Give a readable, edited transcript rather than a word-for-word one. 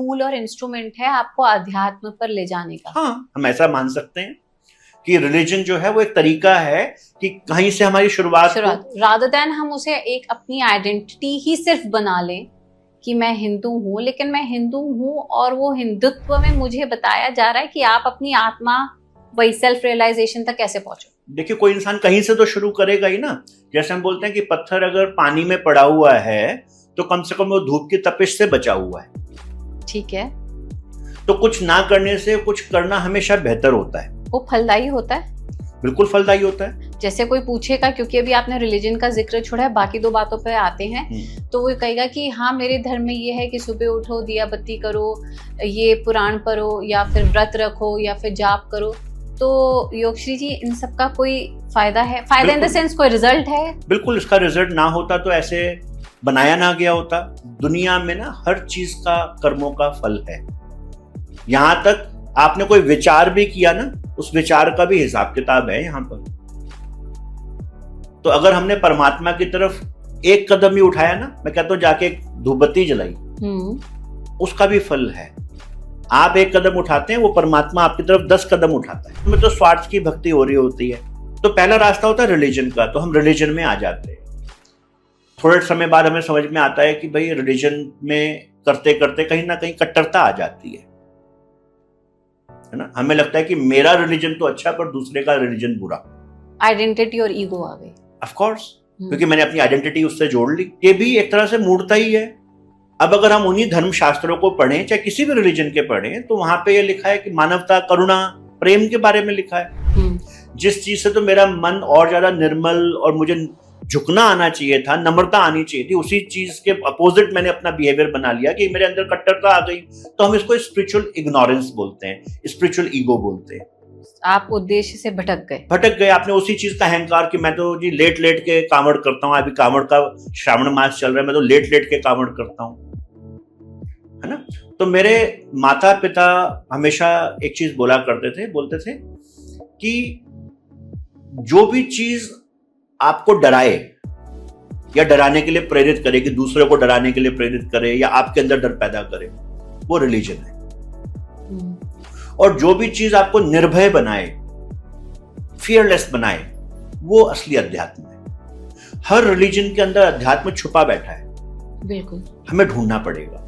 Tool और instrument है आपको अध्यात्म पर ले जाने का। हाँ, हम ऐसा मान सकते हैं कि रिलीजन जो है वो एक तरीका है कि कहीं से हमारी शुरुआत रादर देन हम उसे एक अपनी आइडेंटिटी ही सिर्फ बना लें कि मैं हिंदू हूँ, लेकिन मैं हिंदू हूँ और वो हिंदुत्व में मुझे बताया जा रहा है कि आप अपनी आत्मा वही सेल्फ रियलाइजेशन तक कैसे पहुंचो। देखिए, कोई इंसान कहीं से तो शुरू करेगा ही ना। जैसे हम बोलते हैं कि पत्थर अगर पानी में पड़ा हुआ है तो कम से कम वो धूप की तपिश से बचा हुआ है। ठीक है, तो कुछ ना करने से कुछ करना हमेशा बेहतर होता है। वो फलदायी होता है, बिल्कुल फलदायी होता है। जैसे कोई पूछेगा, क्योंकि अभी आपने रिलीजन का जिक्र छोड़ा है, बाकी दो बातों पे आते हैं, तो वो कहेगा कि हाँ मेरे धर्म में ये है कि सुबह उठो, दिया बत्ती करो, ये पुराण पढ़ो, या फिर व्रत रखो, या फिर जाप करो। तो योगश्री जी, इन सब का कोई फायदा है? फायदा इन द सेंस कोई रिजल्ट है? बिल्कुल, इसका रिजल्ट ना होता तो ऐसे बनाया ना गया होता। दुनिया में ना हर चीज का कर्मों का फल है। यहां तक आपने कोई विचार भी किया ना, उस विचार का भी हिसाब किताब है यहाँ पर। तो अगर हमने परमात्मा की तरफ एक कदम ही उठाया ना, मैं कहता हूँ जाके एक धूपबत्ती जलाई, उसका भी फल है। आप एक कदम उठाते हैं, वो परमात्मा आपकी तरफ 10 कदम उठाता है। हमें तो स्वार्थ की भक्ति हो रही होती है। तो पहला रास्ता होता है रिलीजन का, तो हम रिलीजन में आ जाते हैं। थोड़े समय बाद हमें समझ में आता है कि भाई रिलीजन में करते करते कहीं ना कहीं कट्टरता आ जाती है ना। हमें लगता है कि मेरा रिलीजन तो अच्छा पर दूसरे का रिलीजन बुरा। आइडेंटिटी और ईगो आ गई। ऑफ कोर्स, क्योंकि मैंने अपनी आइडेंटिटी उससे जोड़ ली। ये भी एक तरह से मूर्खता ही है। अब अगर हम उन्हीं धर्म शास्त्रों को पढ़ें, चाहे किसी भी रिलीजन के पढ़ें, तो वहां पे ये लिखा है कि मानवता, करुणा, प्रेम के बारे में लिखा है। जिस चीज से तो मेरा मन और ज्यादा निर्मल और मुझे झुकना आना चाहिए था, नम्रता आनी चाहिए थी, उसी चीज के अपोजिट मैंने अपना बिहेवियर बना लिया कि मेरे अंदर कट्टरता आ गई। तो हम इसको स्पिरिचुअल इग्नोरेंस बोलते हैं, स्पिरिचुअल ईगो बोलते हैं। आप उद्देश्य से भटक गए। आपने उसी चीज का अहंकार कि मैं तो जी लेट लेट के कांवड़ करता हूँ। अभी कांवड़ का श्रावण मास चल रहा है, मैं तो लेट लेट के कांवड़ करता हूँ, है ना। तो मेरे माता पिता हमेशा एक चीज बोलते थे कि जो भी चीज आपको डराए या डराने के लिए प्रेरित करे, कि दूसरे को डराने के लिए प्रेरित करे या आपके अंदर डर पैदा करे, वो रिलीजन है। और जो भी चीज आपको निर्भय बनाए, फियरलेस बनाए, वो असली अध्यात्म है। हर रिलीजन के अंदर अध्यात्म छुपा बैठा है। बिल्कुल, हमें ढूंढना पड़ेगा।